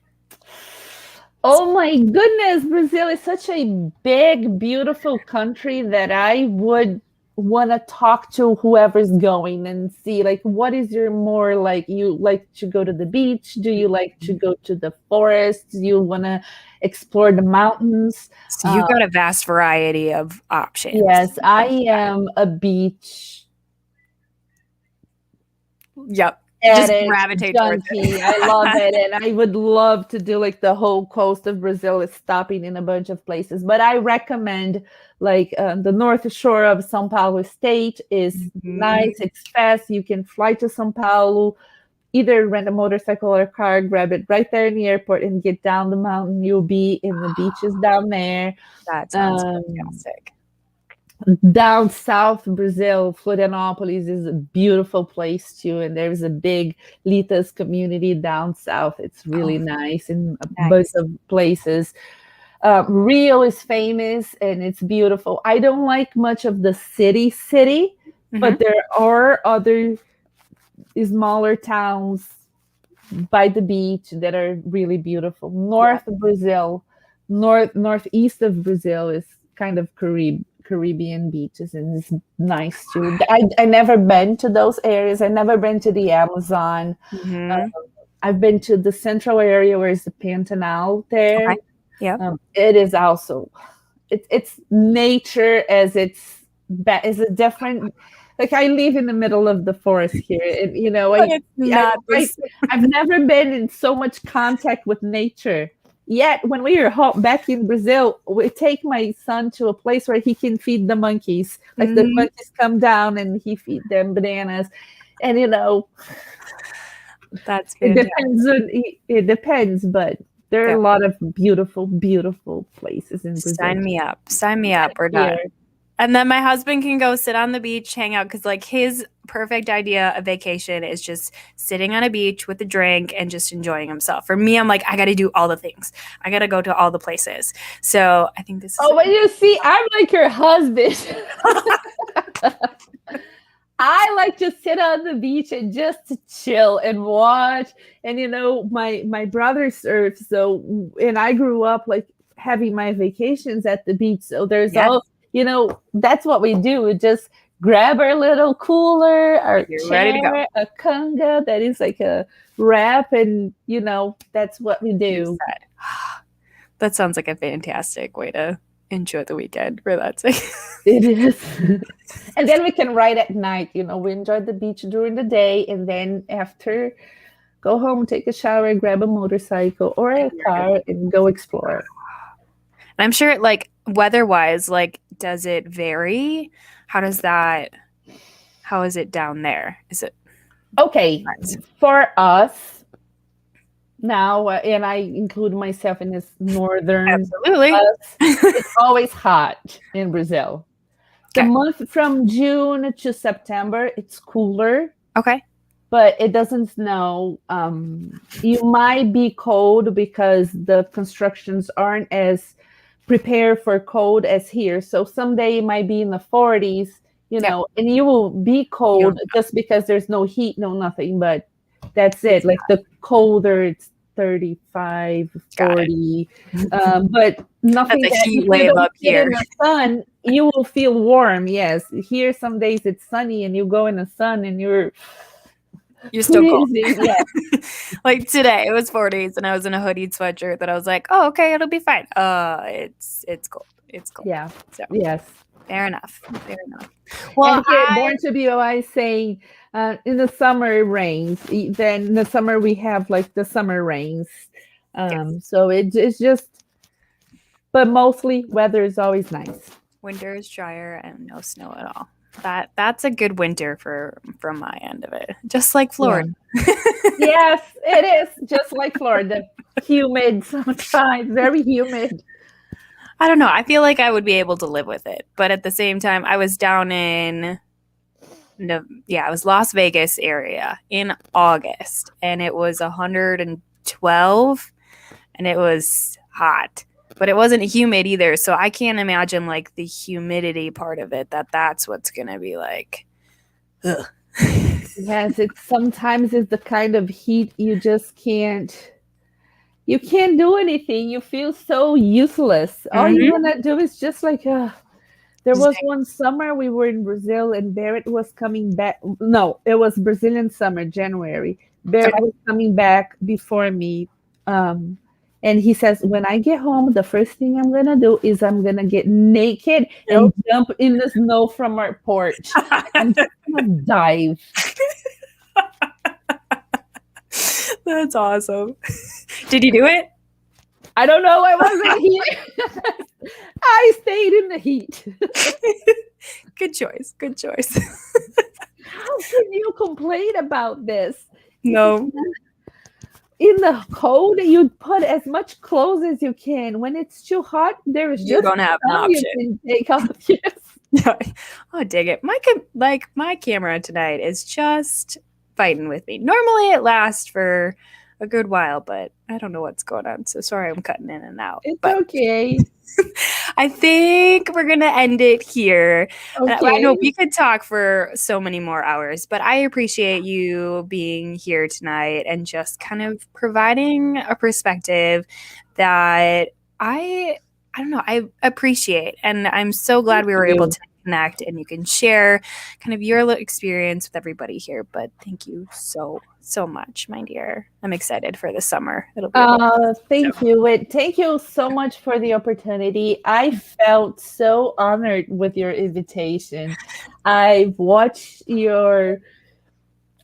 Oh my goodness, Brazil is such a big, beautiful country that I would want to talk to whoever's going and see, like, what is your more like, you like to go to the beach? Do you like to go to the forest? Do you want to explore the mountains? So you've got a vast variety of options. Yes, I am a beach. Yep. Just Addict, gravitate towards junkie. it. I love it, and I would love to do like the whole coast of Brazil, is stopping in a bunch of places. But I recommend like the north shore of São Paulo state is nice. It's fast. You can fly to São Paulo, either rent a motorcycle or a car, grab it right there in the airport, and get down the mountain. You'll be in the beaches down there. That sounds fantastic. Down south Brazil, Florianopolis is a beautiful place too, and there's a big Litas community down south. It's really nice in a bunch of places. Rio is famous and it's beautiful. I don't like much of the city, but there are other smaller towns by the beach that are really beautiful. Northeast of Brazil is kind of Caribbean beaches, and it's nice too. I never been to those areas. I never been to the Amazon. I've been to the central area where is the Pantanal there. Okay. Yeah. It is also it's nature as it's is a different. Like, I live in the middle of the forest here, and I've never been in so much contact with nature. Yet, when we are back in Brazil, we take my son to a place where he can feed the monkeys. Like the monkeys come down and he feed them bananas, and that's fantastic. It depends, but there are a lot of beautiful, beautiful places in Brazil. Sign me up. We're done. And then my husband can go sit on the beach, hang out, because like his perfect idea of vacation is just sitting on a beach with a drink and just enjoying himself. For me, I'm like, I got to do all the things. I got to go to all the places. So I think this is... Oh, but you see, I'm like your husband. I like to sit on the beach and just to chill and watch. And, my brother surfs. So, and I grew up like having my vacations at the beach. So there's all... that's what we do. We just grab our little cooler, our chair, a conga that is like a wrap, and that's what we do. That sounds like a fantastic way to enjoy the weekend for that sake. It is. And then we can ride at night. We enjoy the beach during the day, and then after, go home, take a shower, grab a motorcycle or a car, and go explore. And I'm sure, like, weather-wise, like, does it vary? How is it down there? Is it okay for us now? And I include myself in this northern. Absolutely, it's always hot in Brazil. The month from June to September, it's cooler. Okay. But it doesn't snow. You might be cold because the constructions aren't as prepared for cold as here. So someday it might be in the 40s, and you will be cold just because there's no heat, no nothing. But that's it. Like the colder, it's 35, 40. But nothing that's a heat wave up here. In the sun, you will feel warm. Yes. Here, some days it's sunny and you go in the sun and you're still cold. Yeah. Like today, it was 40s and I was in a hoodied sweatshirt that I was like, oh, okay, it'll be fine. It's cold. It's cold. Yeah. So, yes. Fair enough. Well, Born to Be Alive saying in the summer it rains. Then in the summer we have like the summer rains. So it's just, but mostly weather is always nice. Winter is drier and no snow at all. That's a good winter from my end of it. Just like Florida. Yeah. Yes, it is just like Florida. Humid sometimes, very humid. I don't know. I feel like I would be able to live with it, but at the same time, I was down in it was Las Vegas area in August, and it was 112, and it was hot. But it wasn't humid either, so I can't imagine like the humidity part of it. That's what's gonna be like. Ugh. Yes, sometimes it's the kind of heat you just can't. You can't do anything. You feel so useless. All you wanna do is just like. There was one summer we were in Brazil, and Barrett was coming back. No, it was Brazilian summer, January. Barrett was coming back before me. And he says, when I get home, the first thing I'm going to do is I'm going to get naked and jump in the snow from our porch. I'm just going to dive. That's awesome. Did you do it? I don't know. I wasn't here. I stayed in the heat. Good choice. Good choice. How can you complain about this? No. In the cold, you put as much clothes as you can. When it's too hot, there is just you don't have an option. You can take off. Yes. Oh, dig it. My camera tonight is just fighting with me. Normally it lasts for a good while, but I don't know what's going on. So sorry I'm cutting in and out. It's okay. I think we're going to end it here. Okay. I know we could talk for so many more hours, but I appreciate you being here tonight and just kind of providing a perspective that I don't know, I appreciate. And I'm so glad we were able to connect and you can share kind of your experience with everybody here. But thank you so much, my dear. I'm excited for the summer. It'll be thank you. And thank you so much for the opportunity. I felt so honored with your invitation. I've watched your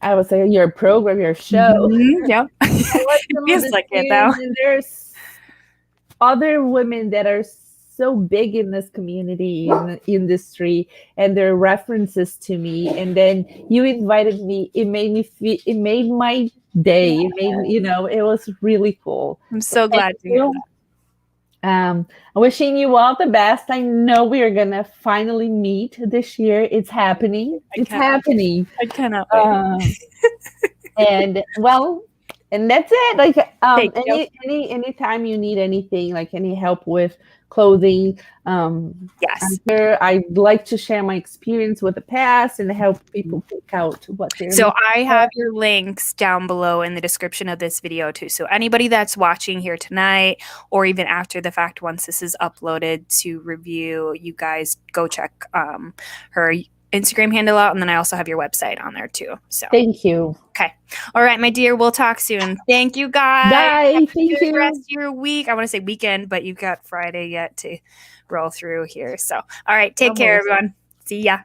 program, your show. Yeah. It feels like it though. And there's other women that are so big in this community, in the industry, and their references to me. And then you invited me. It made my day. It made, it was really cool. I'm so glad to hear that. Wishing you all the best. I know we are gonna finally meet this year. It's happening. Happening. I cannot wait. And that's it. Like anytime you need anything, like any help with clothing, yes, I'm sure I'd like to share my experience with the past and help people pick out what they're. So I have your links down below in the description of this video too. So anybody that's watching here tonight, or even after the fact, once this is uploaded to review, you guys go check her Instagram handle out, and then I also have your website on there too. So thank you. Okay. All right, my dear. We'll talk soon. Thank you, guys. Bye. Thank you. Rest of your week. I want to say weekend, but you've got Friday yet to roll through here. So, all right. Take care, everyone. See ya.